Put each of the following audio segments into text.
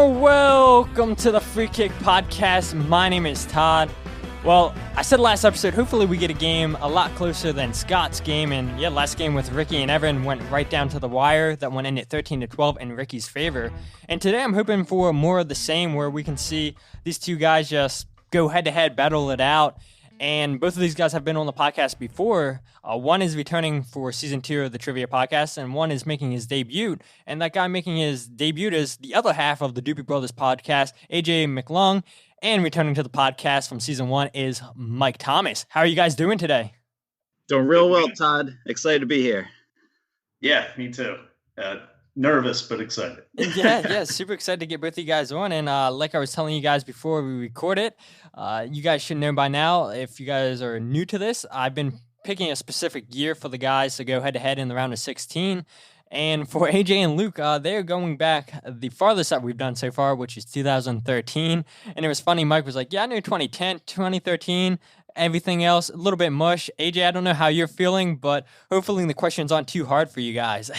Welcome to the Free Kick Podcast. My name is Todd. Well, I said last episode, hopefully we get a game a lot closer than Scott's game. And yeah, last game with Ricky and Evan went right down to the wire. That one ended 13-12 in Ricky's favor. And today I'm hoping for more of the same, where we can see these two guys just go head-to-head, battle it out. And both of these guys have been on the podcast before. One is returning for season 2 of the Trivia Podcast, and one is making his debut. And that guy making his debut is the other half of the Doopy Brothers podcast, AJ McClung. And returning to the podcast from season 1 is Mike Thomas. How are you guys doing today? Doing real well, Todd. Excited to be here. Yeah, me too. Nervous, but excited. Yeah, super excited to get both of you guys on. And like I was telling you guys before we record it, you guys should know by now, if you guys are new to this, I've been picking a specific year for the guys to go head-to-head in the round of 16. And for AJ and Luke, they're going back the farthest that we've done so far, which is 2013. And it was funny, Mike was like, yeah, I knew 2010, 2013, everything else, a little bit mush. AJ, I don't know how you're feeling, but hopefully the questions aren't too hard for you guys.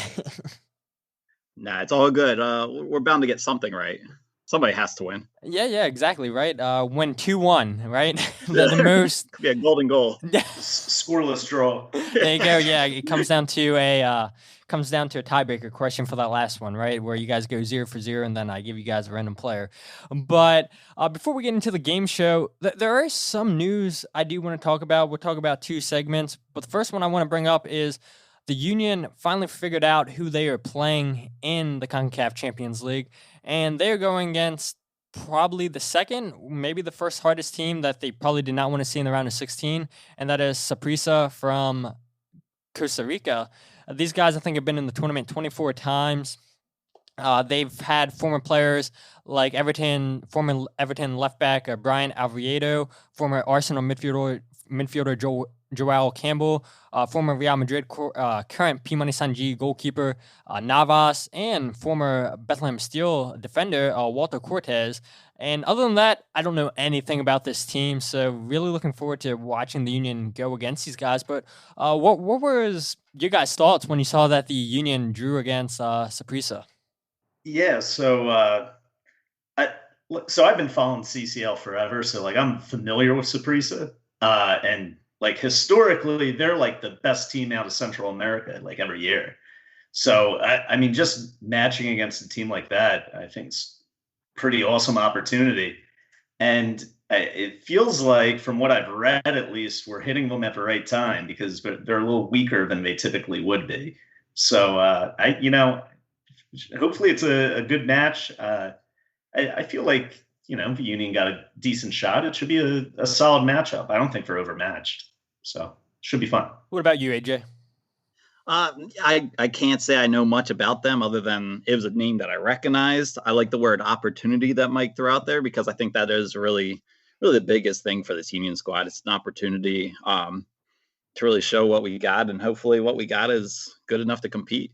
Nah, it's all good. We're bound to get something right. Somebody has to win. Yeah, exactly, right? Win 2-1, right? the most could be a golden goal. Scoreless draw. There you go. Yeah, it comes down to a tiebreaker question for that last one, right? Where you guys go 0 for 0, and then I give you guys a random player. But before we get into the game show, there is some news I do want to talk about. We'll talk about 2 segments, but the first one I want to bring up is the Union finally figured out who they are playing in the CONCACAF Champions League, and they're going against probably the second, maybe the first hardest team that they probably did not want to see in the round of 16, and that is Saprissa from Costa Rica. These guys, I think, have been in the tournament 24 times. They've had former players like former Everton left back Brian Alvarado, former Arsenal midfielder Joel Campbell, former Real Madrid current P-Money Sanji goalkeeper Navas, and former Bethlehem Steel defender Walter Cortez. And other than that, I don't know anything about this team, so really looking forward to watching the Union go against these guys. But what was your guys' thoughts when you saw that the Union drew against Saprissa? Yeah, so I've been following CCL forever, so like I'm familiar with Saprissa, and like historically, they're like the best team out of Central America, like every year. So I mean, just matching against a team like that, I think it's pretty awesome opportunity. And it feels like, from what I've read at least, we're hitting them at the right time because they're a little weaker than they typically would be. So hopefully it's a good match. I feel like, the Union got a decent shot. It should be a solid matchup. I don't think they're overmatched. So should be fun. What about you, AJ? I can't say I know much about them other than it was a name that I recognized. I like the word opportunity that Mike threw out there because I think that is really, really the biggest thing for this Union squad. It's an opportunity to really show what we got, and hopefully what we got is good enough to compete.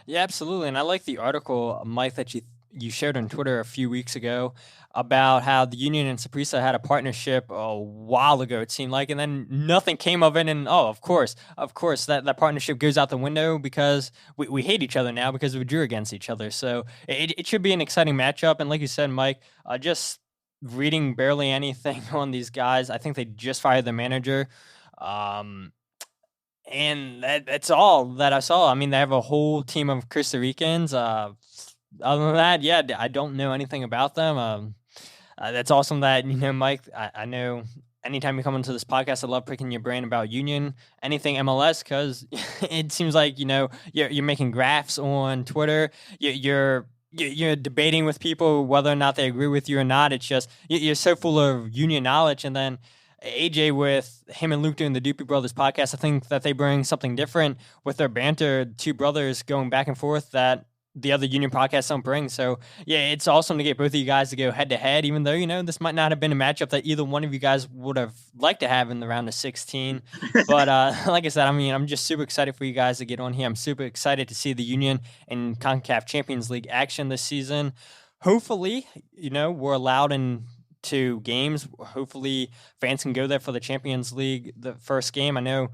Yeah, absolutely. And I like the article, Mike, that you shared on Twitter a few weeks ago about how the Union and Saprissa had a partnership a while ago, it seemed like, and then nothing came of it. And of course, that partnership goes out the window because we hate each other now because we drew against each other. So it should be an exciting matchup. And like you said, Mike, just reading barely anything on these guys. I think they just fired the manager. And that's all that I saw. I mean, they have a whole team of Costa Ricans. Other than that, yeah, I don't know anything about them. That's awesome that, Mike, I know anytime you come into this podcast, I love picking your brain about Union, anything MLS, because it seems like, you're making graphs on Twitter. You're debating with people whether or not they agree with you or not. It's just, you're so full of Union knowledge. And then AJ, with him and Luke doing the Doopy Brothers podcast, I think that they bring something different with their banter, 2 brothers going back and forth that the other Union podcasts don't bring. So, yeah, it's awesome to get both of you guys to go head-to-head, even though, this might not have been a matchup that either one of you guys would have liked to have in the round of 16. But like I said, I'm just super excited for you guys to get on here. I'm super excited to see the Union in CONCACAF Champions League action this season. Hopefully, we're allowed in 2 games. Hopefully, fans can go there for the Champions League, the first game. I know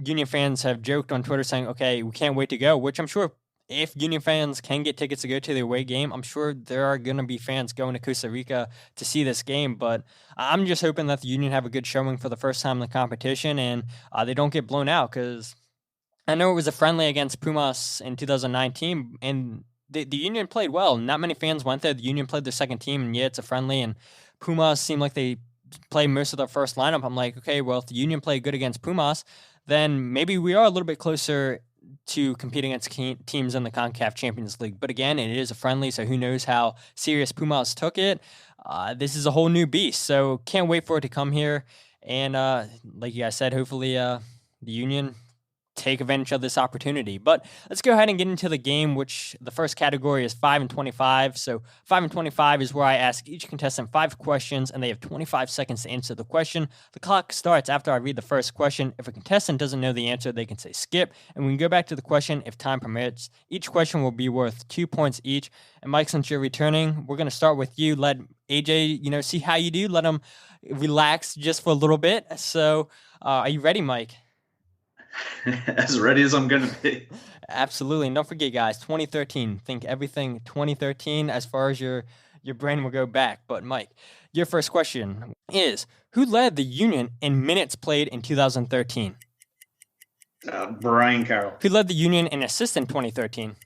Union fans have joked on Twitter saying, okay, we can't wait to go, which I'm sure if Union fans can get tickets to go to the away game, I'm sure there are going to be fans going to Costa Rica to see this game. But I'm just hoping that the Union have a good showing for the first time in the competition and they don't get blown out, because I know it was a friendly against Pumas in 2019, and the Union played well. Not many fans went there. The Union played their second team, and yeah, it's a friendly, and Pumas seemed like they played most of their first lineup. I'm like, okay, well, if the Union played good against Pumas, then maybe we are a little bit closer to competing against teams in the CONCACAF Champions League. But again, it is a friendly, so who knows how serious Pumas took it. This is a whole new beast, so can't wait for it to come here. And like you guys said, hopefully the Union take advantage of this opportunity. But let's go ahead and get into the game, which the first category is 5 and 25. So 5 and 25 is where I ask each contestant 5 questions, and they have 25 seconds to answer the question. The clock starts after I read the first question. If a contestant doesn't know the answer, they can say skip, and we can go back to the question if time permits. Each question will be worth 2 points each. And Mike, since you're returning, we're going to start with you. Let AJ, see how you do. Let him relax just for a little bit. So are you ready, Mike? As ready as I'm going to be. Absolutely. And don't forget, guys, 2013. Think everything 2013 as far as your brain will go back. But, Mike, your first question is, who led the Union in minutes played in 2013? Brian Carroll. Who led the Union in assists in 2013?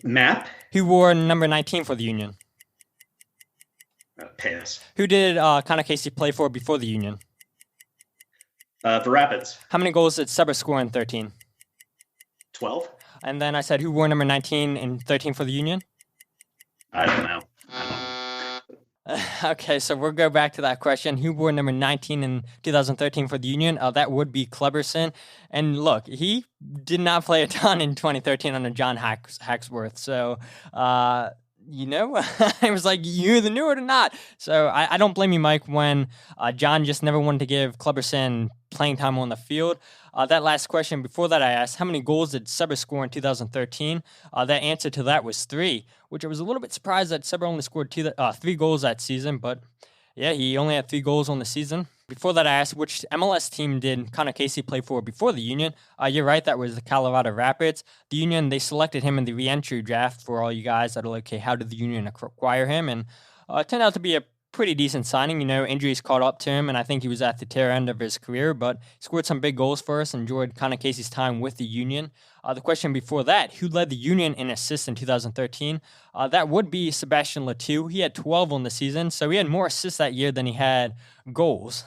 Matt. Who wore number 19 for the Union? Pass. Who did Connor Casey play for before the Union? The Rapids. How many goals did Saprissa score in 13? 12. And then I said, who wore number 19 in 13 for the Union? I don't know. Okay, so we'll go back to that question. Who wore number 19 in 2013 for the Union? That would be Cleberson. And look, he did not play a ton in 2013 under John Hacksworth. So, I was like, you either knew it or not. So I don't blame you, Mike, when John just never wanted to give Cleberson playing time on the field. That last question, before that I asked, how many goals did Saprissa score in 2013? That answer to that was 3, which I was a little bit surprised that Saprissa only scored 3 goals that season. But yeah, he only had 3 goals on the season. Before that I asked, which MLS team did Connor Casey play for before the Union? You're right, that was the Colorado Rapids. The Union, they selected him in the re-entry draft. For all you guys that are like, okay, how did the Union acquire him? And it turned out to be a pretty decent signing. Injuries caught up to him, and I think he was at the tail end of his career, but he scored some big goals for us, enjoyed Connor Casey's time with the Union. The question before that, who led the Union in assists in 2013? That would be Sebastian Letou. He had 12 on the season, so he had more assists that year than he had goals.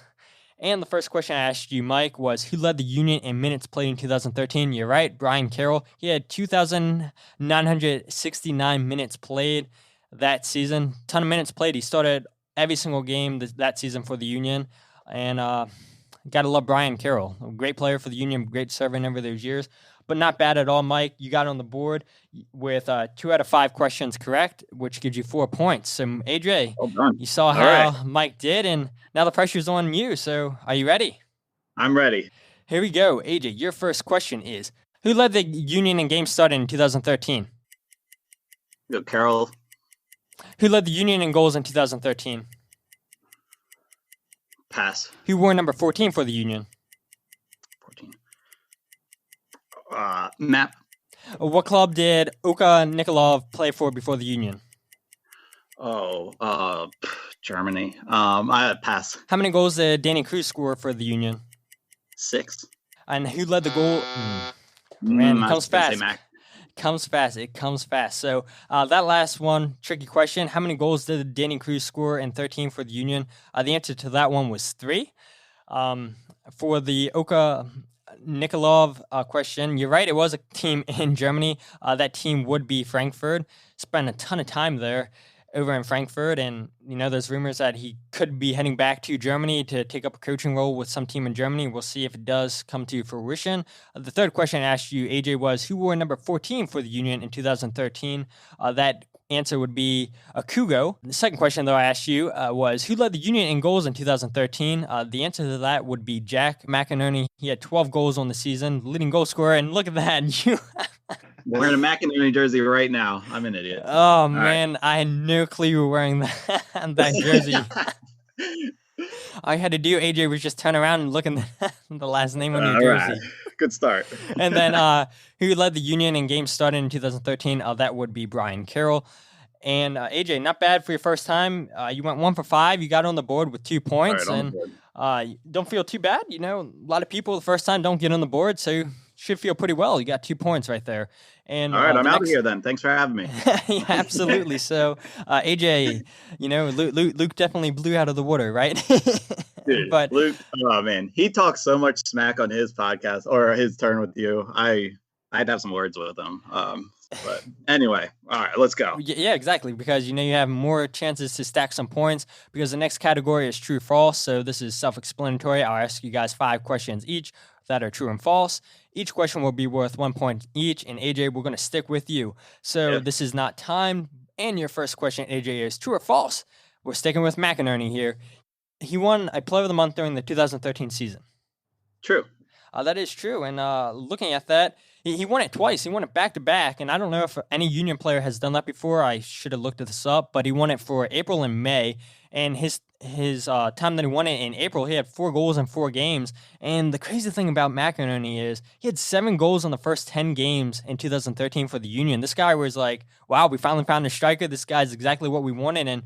And the first question I asked you, Mike, was who led the Union in minutes played in 2013? You're right, Brian Carroll. He had 2,969 minutes played that season. Ton of minutes played. He started every single game that season for the Union. And gotta love Brian Carroll. A great player for the Union, great serving over those years. But not bad at all, Mike. You got on the board with 2 out of 5 questions correct, which gives you 4 points. So, AJ, well done. You saw how Mike did, and now the pressure's on you. So, are you ready? I'm ready. Here we go. AJ, your first question is, who led the Union in games started in 2013? Carroll. Who led the Union in goals in 2013? Pass. Who wore number 14 for the Union? 14. Map. What club did Oka Nikolov play for before the Union? Germany. I pass. How many goals did Danny Cruz score for the Union? 6. And who led the goal? Comes fast. It comes fast. So that last one, tricky question. How many goals did Danny Cruz score in 13 for the Union? The answer to that one was 3. For the Oka Nikolov question, you're right. It was a team in Germany. That team would be Frankfurt. Spent a ton of time there over in Frankfurt. And, there's rumors that he could be heading back to Germany to take up a coaching role with some team in Germany. We'll see if it does come to fruition. The third question I asked you, AJ, was who wore number 14 for the Union in 2013? That answer would be Kugo. The second question, though, I asked you was who led the Union in goals in 2013? The answer to that would be Jack McInerney. He had 12 goals on the season, leading goal scorer. And look at that. You wearing a McInerney jersey right now. I'm an idiot. Oh, man. Right. I had no clue you were wearing that jersey. All I had to do, AJ, was just turn around and look at the last name on your jersey. Good start. And then who led the Union in games started in 2013? That would be Brian Carroll. And AJ, not bad for your first time. You went 1 for 5. You got on the board with 2 points, and don't feel too bad. You know, a lot of people the first time don't get on the board, so you should feel pretty well. You got 2 points right there. And all right, I'm out of here then. Thanks for having me. Yeah, absolutely. So, AJ, you know, Luke definitely blew out of the water, right? Dude, but Luke, oh man, he talks so much smack on his podcast or his turn with you. I'd have some words with him. But anyway, all right, let's go. Yeah, exactly. Because, you know, you have more chances to stack some points because the next category is true, false. So this is self-explanatory. I'll ask you guys 5 questions each that are true and false. Each question will be worth 1 point each. And AJ, we're going to stick with you. So This is not timed. And your first question, AJ, is true or false? We're sticking with McInerney here. He won a Player of the Month during the 2013 season. True. That is true. And looking at that, he won it twice. He won it back-to-back. And I don't know if any Union player has done that before. I should have looked this up. But he won it for April and May. And his time that he won it in April, he had 4 goals in 4 games. And the crazy thing about McInerney is he had 7 goals in the first 10 games in 2013 for the Union. This guy was like, wow, we finally found a striker. This guy's exactly what we wanted. And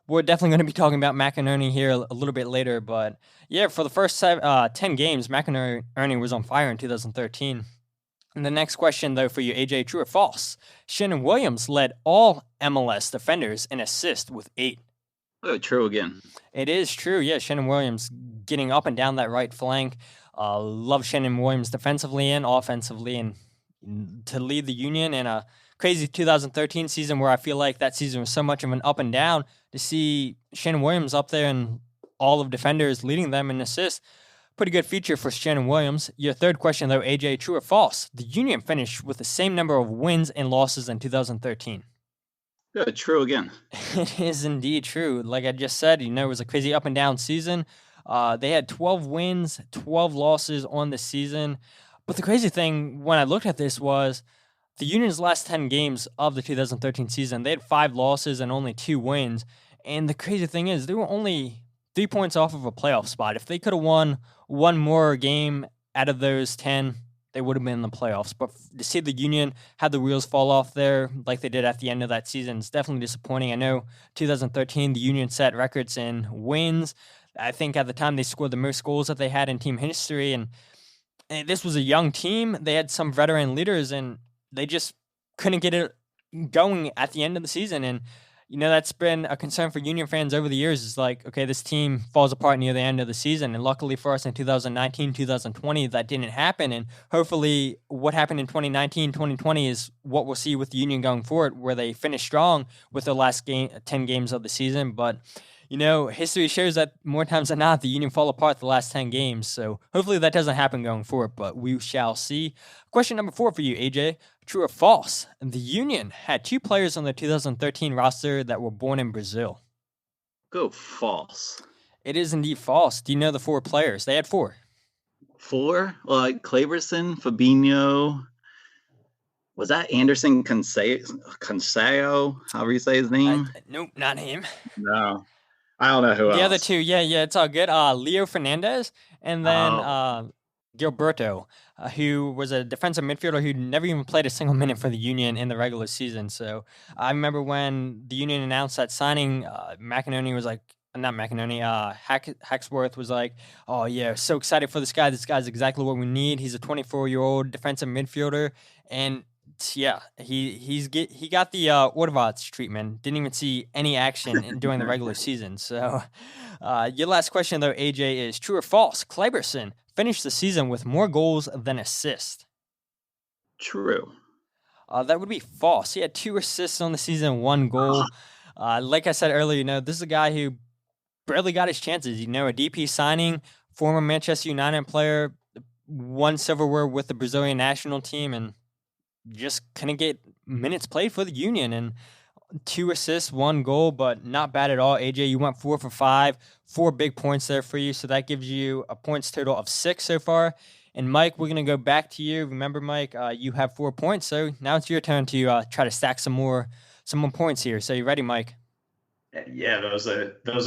we're definitely going to be talking about McInerney here a little bit later. But yeah, for the first 10 games, McInerney was on fire in 2013. And the next question, though, for you, AJ, true or false? Shannon Williams led all MLS defenders in assists with 8. Oh, true again. It is true. Yeah, Shannon Williams getting up and down that right flank. Love Shannon Williams defensively and offensively, and to lead the Union in a crazy 2013 season where I feel like that season was so much of an up and down. To see Shannon Williams up there and all of defenders leading them in assists, pretty good feature for Shannon Williams. Your third question, though, AJ, true or false? The Union finished with the same number of wins and losses in 2013. Good, true again. It is indeed true. Like I just said, you know, it was a crazy up and down season. They had 12 wins, 12 losses on the season. But the crazy thing when I looked at this was the Union's last 10 games of the 2013 season, they had 5 losses and only 2 wins. And the crazy thing is they were only 3 points off of a playoff spot. If they could have won one more game out of those 10, they would have been in the playoffs. But to see the Union have the wheels fall off there like they did at the end of that season is definitely disappointing. I know 2013, the Union set records in wins. I think at the time they scored the most goals that they had in team history. And this was a young team. They had some veteran leaders, and they just couldn't get it going at the end of the season. And you know, that's been a concern for Union fans over the years. Is like, okay, this team falls apart near the end of the season. And luckily for us in 2019, 2020, that didn't happen. And hopefully what happened in 2019, 2020 is what we'll see with the Union going forward, where they finish strong with the last 10 games of the season. But, you know, history shows that more times than not, the Union fall apart the last 10 games. So hopefully that doesn't happen going forward, but we shall see. Question number 4 for you, AJ. True or false? The Union had 2 players on the 2013 roster that were born in Brazil. Go false. It is indeed false. Do you know the 4 players? They had 4. 4? Like Claverson, Fabinho. Was that Anderson Conseo? However you say his name? Nope, not him. No. I don't know who else. The other 2, yeah, it's all good. Leo Fernandez and then Gilberto, who was a defensive midfielder who never even played a single minute for the Union in the regular season. So I remember when the Union announced that signing, McInerney was like, not McInerney, Hacksworth was like, oh yeah, so excited for this guy. This guy's exactly what we need. He's a 24-year-old defensive midfielder. And yeah, he got the Ortvac treatment. Didn't even see any action during the regular season. So your last question, though, AJ, is true or false? Claverson finished the season with more goals than assists. True. That would be false. He had 2 assists on the season, 1 goal. Like I said earlier, you know, this is a guy who barely got his chances. You know, a DP signing, former Manchester United player, won silverware with the Brazilian national team, and just couldn't get minutes played for the Union. And 2 assists, 1 goal, but not bad at all. AJ, you went 4 for 5, 4 big points there for you. So that gives you a points total of 6 so far. And Mike, we're going to go back to you. Remember, Mike, you have 4 points. So now it's your turn to try to stack some more points here. So you ready, Mike? Yeah, that was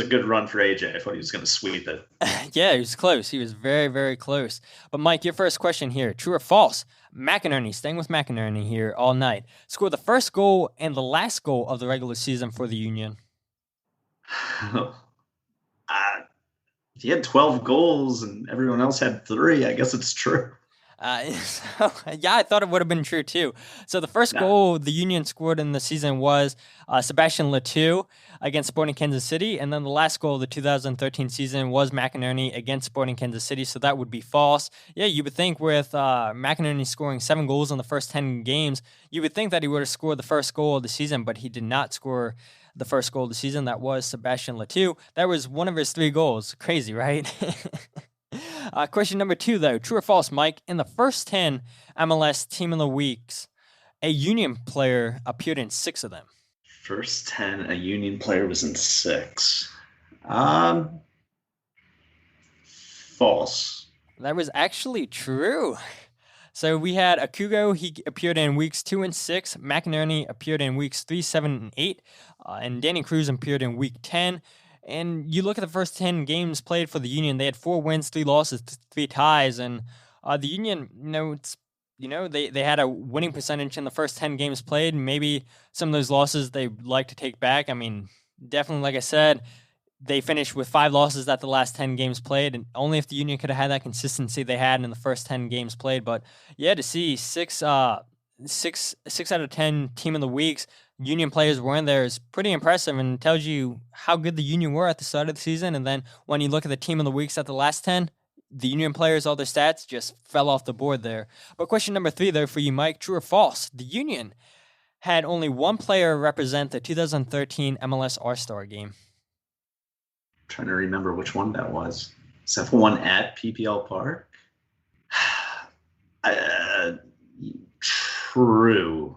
a good run for AJ. I thought he was going to sweep it. Yeah, he was close. He was very, very close. But Mike, your first question here, true or false? McInerney, staying with McInerney here all night, scored the first goal and the last goal of the regular season for the Union. He had 12 goals and everyone else had 3. I guess it's true. Yeah, I thought it would have been true too. So the first goal the Union scored in the season was Sebastian Letou against Sporting Kansas City, and then the last goal of the 2013 season was McInerney against Sporting Kansas City, so that would be false. Yeah, you would think with McInerney scoring 7 goals in the first 10 games, you would think that he would have scored the first goal of the season, but he did not score the first goal of the season. That was Sebastian Letou. That was one of his 3 goals. Crazy, right? Question number 2, though. True or false, Mike? In the first 10 MLS Team of the Weeks, a Union player appeared in 6 of them. First 10, a Union player was in 6. False. That was actually true. So we had Akugo, he appeared in weeks 2 and 6. McInerney appeared in weeks 3, 7, and 8. And Danny Cruz appeared in week 10. And you look at the first 10 games played for the Union, they had 4 wins, 3 losses, 3 ties. And the Union, they had a winning percentage in the first 10 games played. Maybe some of those losses they like to take back. I mean, definitely, like I said, they finished with 5 losses at the last 10 games played, and only if the Union could have had that consistency they had in the first 10 games played. But yeah, to see 6 out of 10 Team of the Weeks, Union players were in there is pretty impressive and tells you how good the Union were at the start of the season. And then when you look at the Team of the Weeks at the last 10, the Union players, all their stats just fell off the board there. But question number 3, though, for you, Mike, true or false? The Union had only one player represent the 2013 MLS All-Star game. I'm trying to remember which one that was. Is that the one at PPL Park? True.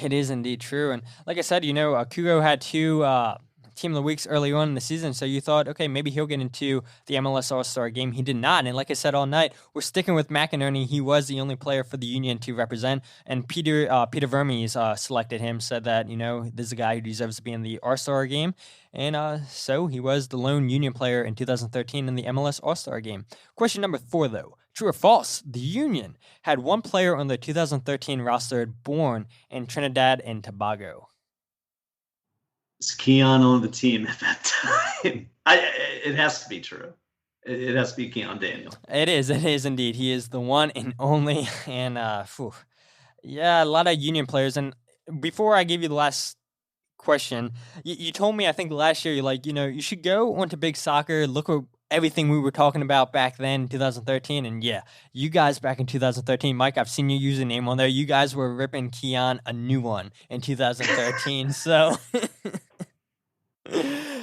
It is indeed true. And like I said, Kugo had 2 Team of the Weeks early on in the season, so you thought, okay, maybe he'll get into the MLS All-Star game. He did not. And like I said all night, we're sticking with McInerney. He was the only player for the Union to represent. And Peter Vermes selected him, said that, this is a guy who deserves to be in the All-Star game. And so he was the lone Union player in 2013 in the MLS All-Star game. Question number 4, though. True or false? The Union had one player on the 2013 roster born in Trinidad and Tobago. Is Keon on the team at that time? It has to be true. It has to be Keon Daniel. It is indeed. He is the one and only. And yeah, a lot of Union players. And before I give you the last question, you told me, I think last year, you're like, you should go onto Big Soccer, look at everything we were talking about back then in 2013. And yeah, you guys back in 2013, Mike, I've seen your username on there. You guys were ripping Keon a new one in 2013. So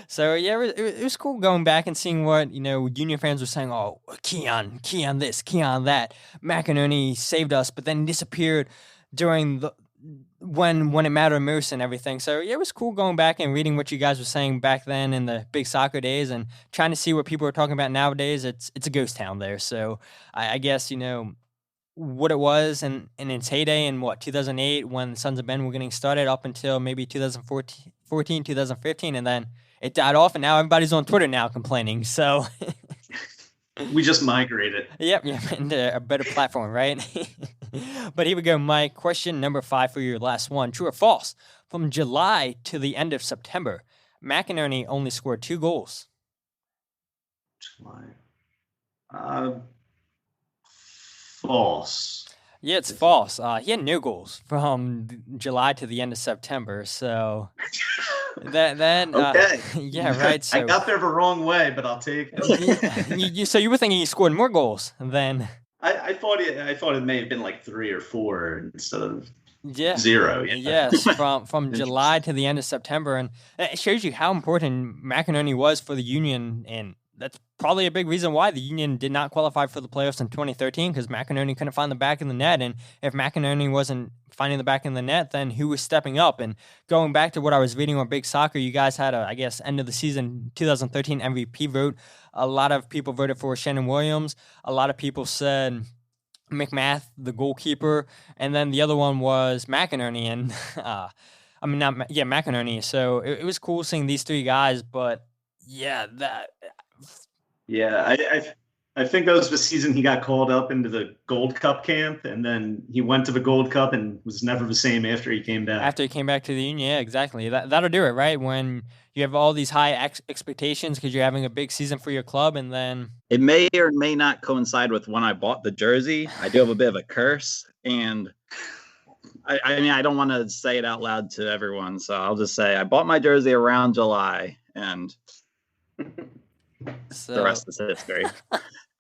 so yeah, it was cool going back and seeing what, Union fans were saying. Oh, Keon this, Keon that. McInerney saved us, but then disappeared during when it mattered most and everything. So yeah, it was cool going back and reading what you guys were saying back then in the Big Soccer days and trying to see what people are talking about nowadays. It's a ghost town there. So I guess, what it was in its heyday in 2008 when the Sons of Ben were getting started up until maybe 2014, 2015, and then it died off, and now everybody's on Twitter now complaining. So we just migrated. Yep, into a better platform, right? But here we go, Mike. Question number 5 for your last one. True or false? From July to the end of September, McInerney only scored 2 goals. July. False. Yeah, it's false. He had no goals from July to the end of September. So that okay. Yeah, right. So I got there the wrong way, but I'll take it. So you were thinking he scored more goals than I thought it may have been like 3 or 4 instead of 0. Yeah. Yes, from July to the end of September, and it shows you how important McInerney was for the Union, and that's probably a big reason why the Union did not qualify for the playoffs in 2013, because McInerney couldn't find the back of the net. And if McInerney wasn't finding the back of the net, then who was stepping up? And going back to what I was reading on Big Soccer, you guys had I guess, end of the season 2013 MVP vote. A lot of people voted for Shannon Williams. A lot of people said McMath, the goalkeeper. And then the other one was McInerney. And I mean, not yeah, McInerney. So it was cool seeing these three guys, but yeah, that Yeah, I think that was the season he got called up into the Gold Cup camp, and then he went to the Gold Cup and was never the same after he came back. after he came back to the Union, yeah, exactly. That'll do it, right? When you have all these high expectations because you're having a big season for your club, and then It may or may not coincide with when I bought the jersey. I do have a bit of a curse, and I mean, I don't want to say it out loud to everyone, so I'll just say I bought my jersey around July, and the so. rest is history.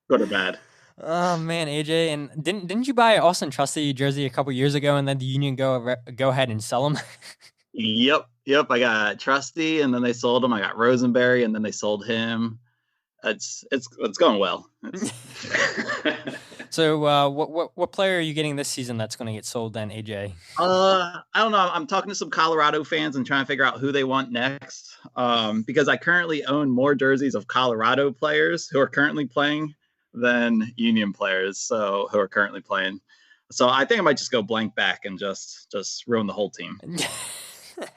Good or bad. Oh man, AJ, and didn't you buy Austin Trusty jersey a couple years ago, and then the Union go ahead and sell them? Yep. I got Trusty, and then they sold him. I got Rosenberry, and then they sold him. It's going well. So, what player are you getting this season that's going to get sold then, AJ? I don't know. I'm talking to some Colorado fans and trying to figure out who they want next. Because I currently own more jerseys of Colorado players who are currently playing than Union players, so who are currently playing. So I think I might just go blank back and just ruin the whole team.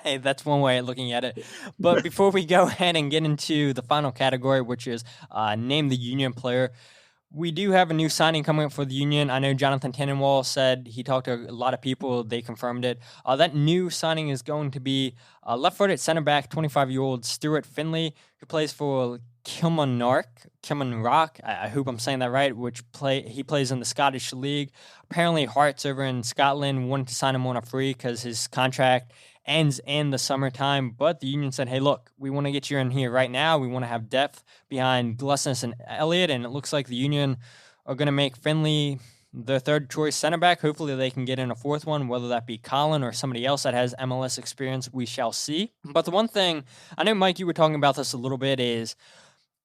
Hey, that's one way of looking at it. But before we go ahead and get into the final category, which is name the Union player, we do have a new signing coming up for the Union. I know Jonathan Tannenwald said he talked to a lot of people. They confirmed it. That new signing is going to be left-footed center back, 25-year-old Stuart Findlay, who plays for Kilmarnock. I hope I'm saying that right. He plays in the Scottish League. Apparently, Hearts over in Scotland wanted to sign him on a free because his contract ends in the summertime, but the Union said, hey, look, we want to get you in here right now. We want to have depth behind Glesnes and Elliott, and it looks like the Union are going to make Finley their third choice center back. Hopefully they can get in a fourth one, whether that be Colin or somebody else that has MLS experience. We shall see. But the one thing, I know, Mike, you were talking about this a little bit, is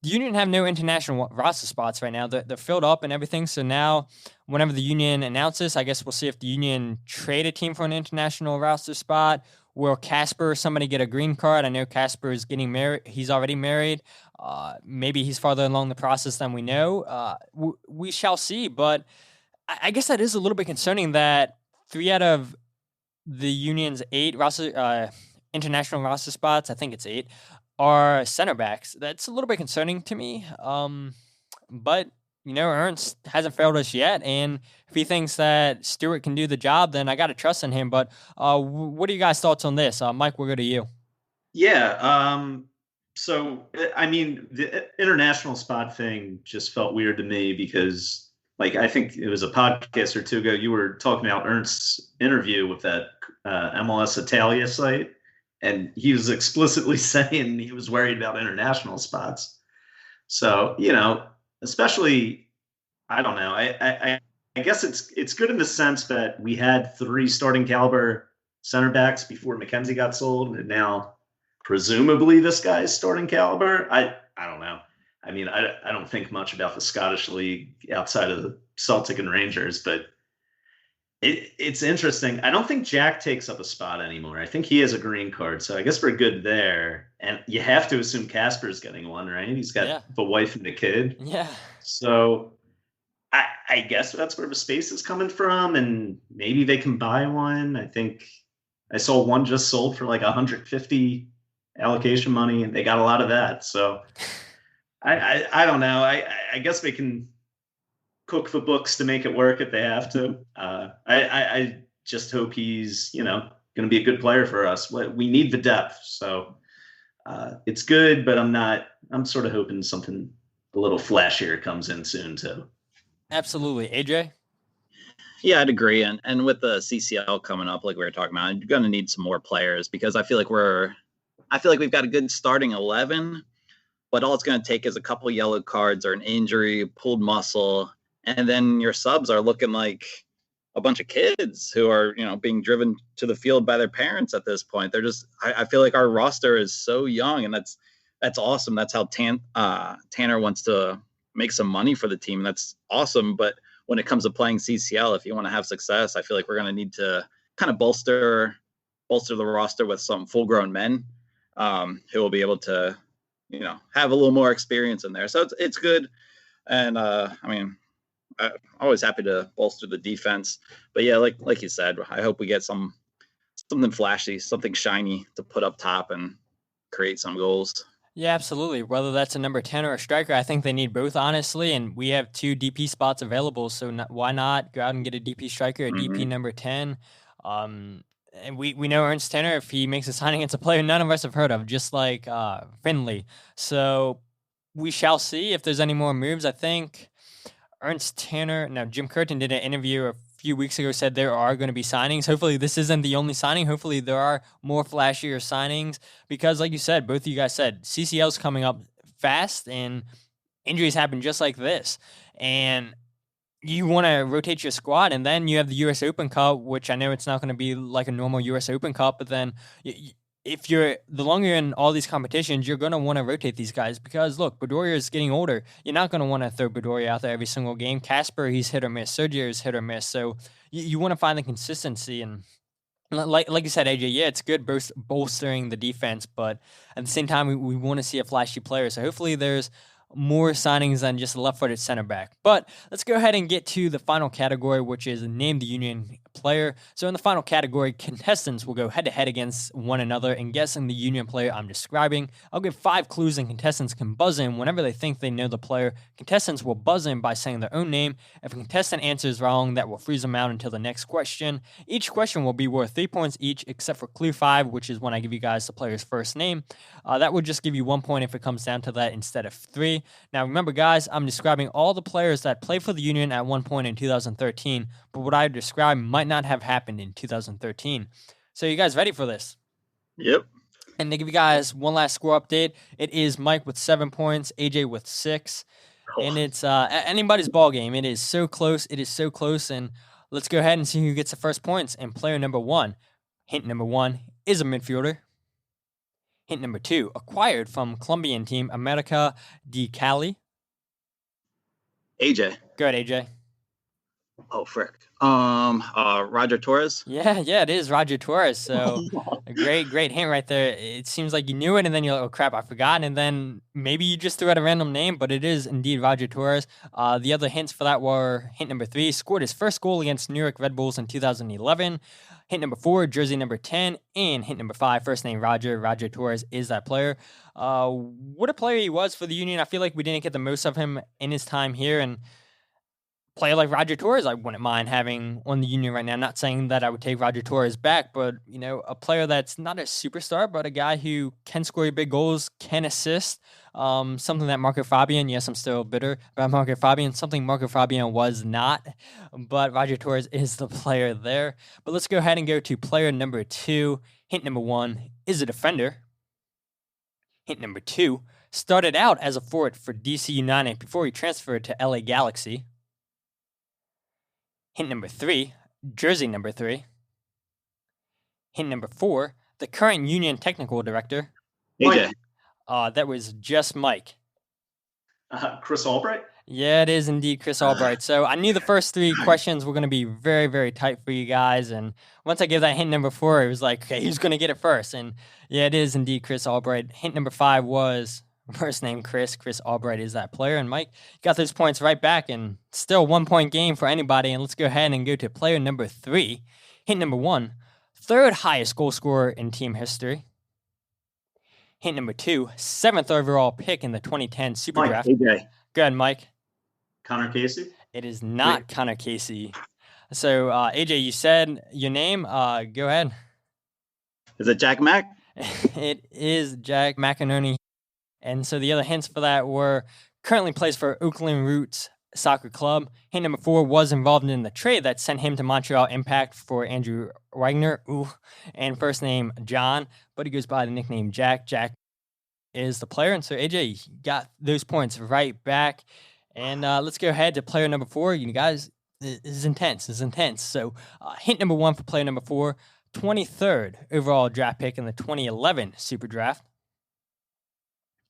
the Union have no international roster spots right now. They're filled up and everything. So now, whenever the Union announces, I guess we'll see if the Union trade a team for an international roster spot. Will Casper, somebody get a green card? I know Casper is getting married. He's already married. Maybe he's farther along the process than we know. We shall see. But I guess that is a little bit concerning that 3 out of the Union's 8 international roster spots, I think it's 8, are center backs. That's a little bit concerning to me. But Ernst hasn't failed us yet, and if he thinks that Stewart can do the job, then I got to trust in him. But what are you guys' thoughts on this? Mike, we'll go to you. Yeah. So, I mean, the international spot thing just felt weird to me because, I think it was a podcast or two ago, you were talking about Ernst's interview with that MLS Italia site, and he was explicitly saying he was worried about international spots. So, especially, I don't know. I guess it's good in the sense that we had 3 starting caliber center backs before McKenzie got sold, and now presumably this guy's starting caliber. I don't know. I mean, I don't think much about the Scottish League outside of the Celtic and Rangers, but it's interesting. I don't think Jack takes up a spot anymore. I think he has a green card, so I guess we're good there. And you have to assume Casper's getting one, right? He's got the wife and the kid. Yeah. So I guess that's where the space is coming from, and maybe they can buy one. I think I saw one just sold for 150 allocation money, and they got a lot of that. So I don't know. I guess they can cook the books to make it work if they have to. I just hope he's, going to be a good player for us. We need the depth. So it's good, but I'm sort of hoping something a little flashier comes in soon too. Absolutely. AJ? Yeah, I'd agree. And with the CCL coming up, like we were talking about, you're going to need some more players because I feel like we've got a good starting 11, but all it's going to take is a couple yellow cards or an injury, pulled muscle, and then your subs are looking like a bunch of kids who are, being driven to the field by their parents at this point. They're just, I feel like our roster is so young, and that's awesome. That's how Tanner wants to make some money for the team. That's awesome. But when it comes to playing CCL, if you want to have success, I feel like we're going to need to kind of bolster the roster with some full-grown men who will be able to, have a little more experience in there. So it's good. And I'm always happy to bolster the defense. But yeah, like you said, I hope we get some something flashy, something shiny to put up top and create some goals. Yeah, absolutely. Whether that's a number 10 or a striker, I think they need both, honestly. And we have 2 DP spots available, so why not go out and get a DP striker, a DP number 10? And we know Ernst Tanner, if he makes a signing, it's a player none of us have heard of, just like Findlay. So we shall see if there's any more moves. I think Ernst Tanner, now Jim Curtin did an interview a few weeks ago, said there are going to be signings. Hopefully this isn't the only signing. Hopefully there are more flashier signings because, like you said, both of you guys said, CCL's coming up fast and injuries happen just like this. And you want to rotate your squad, and then you have the U.S. Open Cup, which I know it's not going to be like a normal U.S. Open Cup, but then if the longer you're in all these competitions, you're going to want to rotate these guys because, look, Bedoya is getting older. You're not going to want to throw Bedoya out there every single game. Casper, he's hit or miss. Sergio is hit or miss. So you want to find the consistency. And like you said, AJ, yeah, it's good bolstering the defense, but at the same time, we want to see a flashy player. So hopefully there's more signings than just a left-footed center back. But let's go ahead and get to the final category, which is name the Union player. So in the final category, contestants will go head-to-head against one another and guessing the Union player I'm describing. I'll give 5 clues and contestants can buzz in whenever they think they know the player. Contestants will buzz in by saying their own name. If a contestant answers wrong, that will freeze them out until the next question. Each question will be worth 3 points each, except for clue 5, which is when I give you guys the player's first name. That would just give you 1 point if it comes down to that instead of 3. Now, remember, guys, I'm describing all the players that played for the Union at one point in 2013, but what I describe might not have happened in 2013. So you guys ready for this? Yep. And to give you guys one last score update, it is Mike with 7 points, AJ with 6, and it's anybody's ball game. It is so close. It is so close, and let's go ahead and see who gets the first points. And player number 1, hint number 1, is a midfielder. Hint number 2, acquired from Colombian team America de Cali. AJ. Go ahead, AJ. Oh, frick. Roger Torres. Yeah, it is Roger Torres. So a great hint right there. It seems like you knew it, and then you're like, oh crap, I forgot. And then maybe you just threw out a random name, but it is indeed Roger Torres. The other hints for that were hint number 3, scored his first goal against New York Red Bulls in 2011. Hint number 4, jersey number 10, and hint number 5, first name Roger. Roger Torres is that player. What a player he was for the Union. I feel like we didn't get the most of him in his time here, and player like Roger Torres, I wouldn't mind having on the Union right now. Not saying that I would take Roger Torres back, but a player that's not a superstar, but a guy who can score big goals, can assist. Something that Marco Fabian, yes, I'm still bitter about Marco Fabian, something Marco Fabian was not, but Roger Torres is the player there. But let's go ahead and go to player number 2. Hint number 1 is a defender. Hint number 2, started out as a forward for DC United before he transferred to LA Galaxy. Hint number 3, jersey number 3. Hint number 4, the current Union technical director. AJ. That was just Mike. Chris Albright? Yeah, it is indeed Chris Albright. So I knew the first 3 questions were going to be very, very tight for you guys. And once I gave that hint number 4, it was like, okay, who's going to get it first? And yeah, it is indeed Chris Albright. Hint number 5 was first name Chris. Chris Albright is that player. And Mike got those points right back, and still 1 point game for anybody. And let's go ahead and go to player number 3. Hint number 1, third highest goal scorer in team history. Hint number 2, 7th overall pick in the 2010 Super Draft. AJ. Go ahead, Mike. Connor Casey? It is not Connor Casey. So, AJ, you said your name. Go ahead. Is it Jack Mack? It is Jack McInerney. And so the other hints for that were currently plays for Oakland Roots Soccer Club. Hint number 4 was involved in the trade that sent him to Montreal Impact for Andrew Wagner. And first name John, but he goes by the nickname Jack. Jack is the player. And so AJ got those points right back. And let's go ahead to player number 4. You guys, this is intense. So hint number 1 for player number 4, 23rd overall draft pick in the 2011 Super Draft.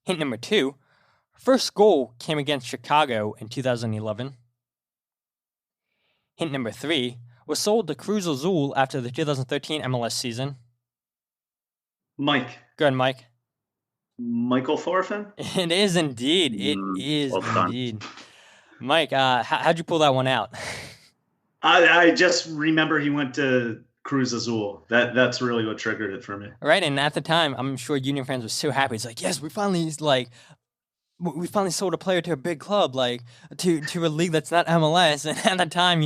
Hint number 2, first goal came against Chicago in 2011. Hint number 3, was sold to Cruz Azul after the 2013 MLS season. Mike. Go ahead, Mike. Michael Thorfinn? It is indeed. It is indeed. Mike, how'd you pull that one out? I just remember he went to Cruz Azul. That's really what triggered it for me. Right, and at the time, I'm sure Union fans were so happy. It's like, yes, we finally sold a player to a big club, like to a league that's not MLS. And at the time,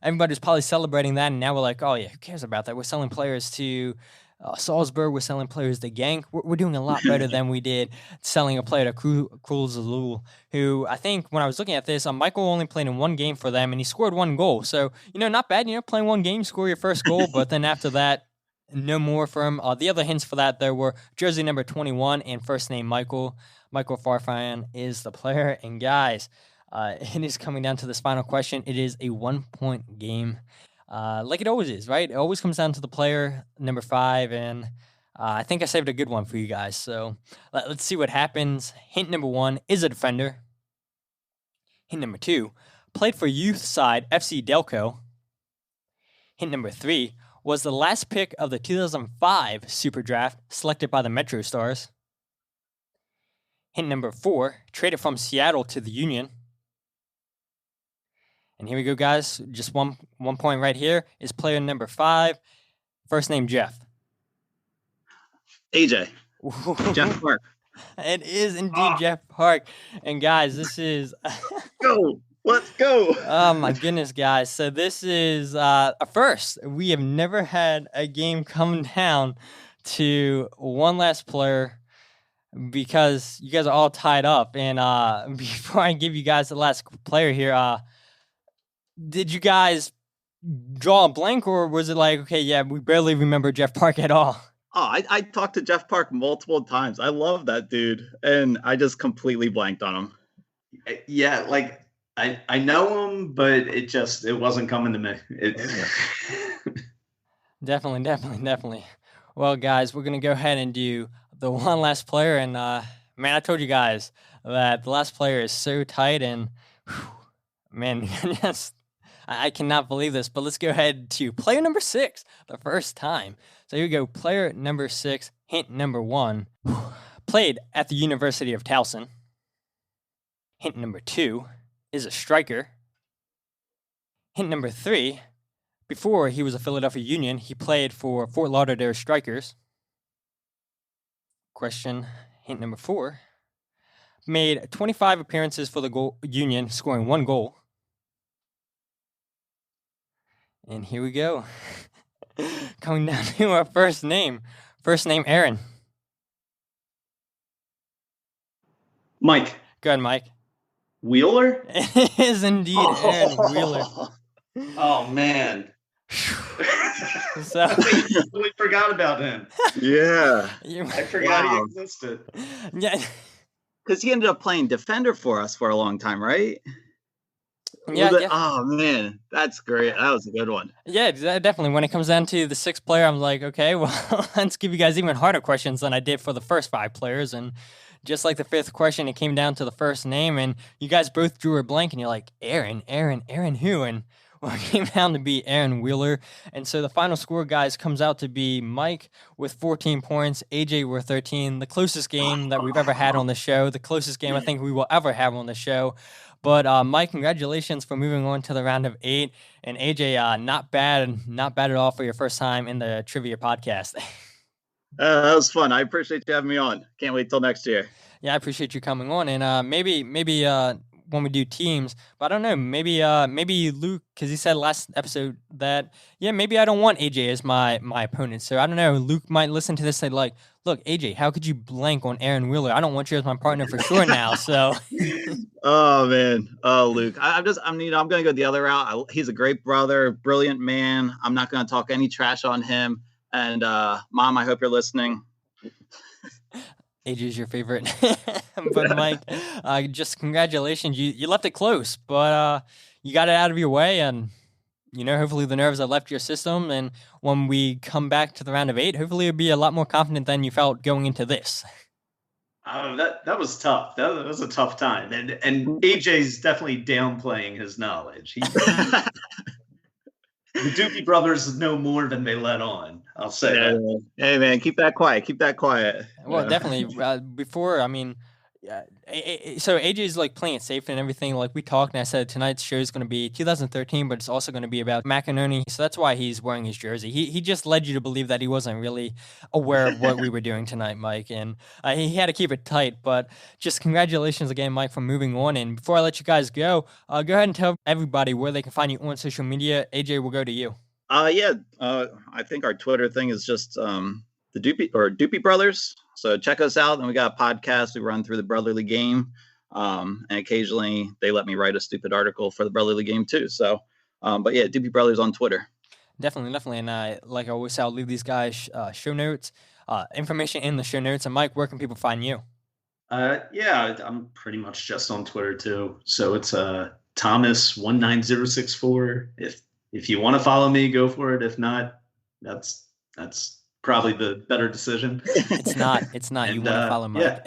everybody's probably celebrating that. And now we're like, oh yeah, who cares about that? We're selling players to Salzburg. We're selling players to Genk. We're doing a lot better than we did selling a player to Cruz Azul, who I think when I was looking at this, Michael only played in one game for them and he scored one goal. So, not bad, playing one game, score your first goal. But then after that, no more for him. The other hints for that, there were jersey number 21 and first name Michael. Michael Farfan is the player. And guys, it is coming down to this final question. It is a 1-point game. Like it always is, right? It always comes down to the player, number 5, and I think I saved a good one for you guys. So let's see what happens. Hint number 1 is a defender. Hint number 2, played for youth side FC Delco. Hint number 3, was the last pick of the 2005 Super Draft selected by the Metro Stars. Hint number 4, traded from Seattle to the Union. And here we go, guys. Just one point right here is player number 5, first name Jeff. AJ. Jeff Park. It is indeed Jeff Park. And guys, this is go. Let's go. Oh my goodness, guys. So this is a first. We have never had a game come down to one last player because you guys are all tied up. And before I give you guys the last player here, did you guys draw a blank, or was it like, okay, yeah, we barely remember Jeff Park at all? Oh, I talked to Jeff Park multiple times. I love that dude, and I just completely blanked on him. Yeah, like I know him, but it wasn't coming to me. Definitely. Well, guys, we're gonna go ahead and do the one last player, and man, I told you guys that the last player is so tight, and man, yes. I cannot believe this, but let's go ahead to player number 6, the first time. So here we go, player number 6, hint number 1, played at the University of Towson. Hint number 2 is a striker. Hint number 3, before he was a Philadelphia Union, he played for Fort Lauderdale Strikers. Question, hint number 4, made 25 appearances for the Union, scoring 1 goal. And here we go. Coming down to our first name. First name, Aaron. Mike. Go ahead, Mike. Wheeler? It is indeed Aaron Wheeler. Oh, man. So I totally forgot about him. Yeah. I forgot he existed. Yeah. Because he ended up playing defender for us for a long time, right? Yeah, Oh, man. That's great. That was a good one. Yeah, definitely. When it comes down to the 6th player, I'm like, okay, well, let's give you guys even harder questions than I did for the first 5 players. And just like the 5th question, it came down to the first name. And you guys both drew a blank, and you're like, Aaron who? And well, it came down to be Aaron Wheeler. And so the final score, guys, comes out to be Mike with 14 points, AJ with 13. The closest game that we've ever had on the show. The closest game I think we will ever have on the show. But Mike, congratulations for moving on to the round of 8. And AJ, not bad at all for your first time in the trivia podcast. That was fun. I appreciate you having me on. Can't wait till next year. Yeah, I appreciate you coming on. And maybe when we do teams, but I don't know, maybe Luke, because he said last episode that, yeah, maybe I don't want AJ as my opponent. So I don't know, Luke might listen to this and say, like, look, AJ, how could you blank on Aaron Wheeler? I don't want you as my partner for sure now. So, oh man, Luke, I'm gonna go the other route. He's a great brother, brilliant man. I'm not gonna talk any trash on him. And Mom, I hope you're listening. AJ is your favorite. But Mike, just congratulations. You left it close, but you got it out of your way, and hopefully the nerves have left your system. And when we come back to the round of 8, hopefully you'll be a lot more confident than you felt going into this. That was tough. That was a tough time, and AJ's definitely downplaying his knowledge. The Doopy Brothers know more than they let on. I'll say that. Hey, man, keep that quiet. Well, definitely. Before, Yeah. So AJ's like playing it safe and everything. Like we talked, and I said tonight's show is going to be 2013, but it's also going to be about McInerney. So that's why he's wearing his jersey. He just led you to believe that he wasn't really aware of what we were doing tonight, Mike, and he had to keep it tight. But just congratulations again, Mike, for moving on. And before I let you guys go ahead and tell everybody where they can find you on social media. AJ, we'll go to you. I think our Twitter thing is just the Doopy Brothers. So check us out. And we got a podcast. We run through the brotherly game. And occasionally they let me write a stupid article for the brotherly game too. So, but yeah, Doopy Brothers on Twitter. Definitely. And like I always say, I'll leave these guys show notes, information in the show notes. And Mike, where can people find you? I'm pretty much just on Twitter too. So it's Thomas19064. If you want to follow me, go for it. If not, that's probably the better decision. It's not. And, you want to follow Mike. Yeah.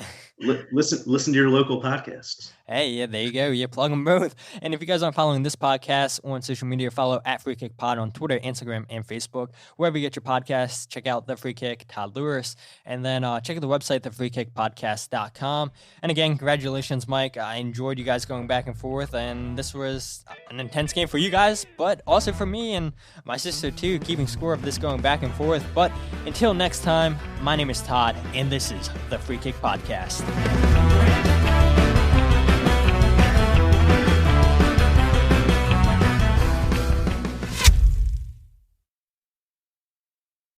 Listen to your local podcasts. Hey, yeah, there you go. Yeah, plug them both. And if you guys aren't following this podcast on social media, follow at Free Kick Pod on Twitter, Instagram, and Facebook. Wherever you get your podcasts, check out The Free Kick, Todd Lewis, and then check out the website, thefreekickpodcast.com. And again, congratulations, Mike. I enjoyed you guys going back and forth, and this was an intense game for you guys, but also for me and my sister, too, keeping score of this going back and forth. But until next time, my name is Todd, and this is The Free Kick Podcast.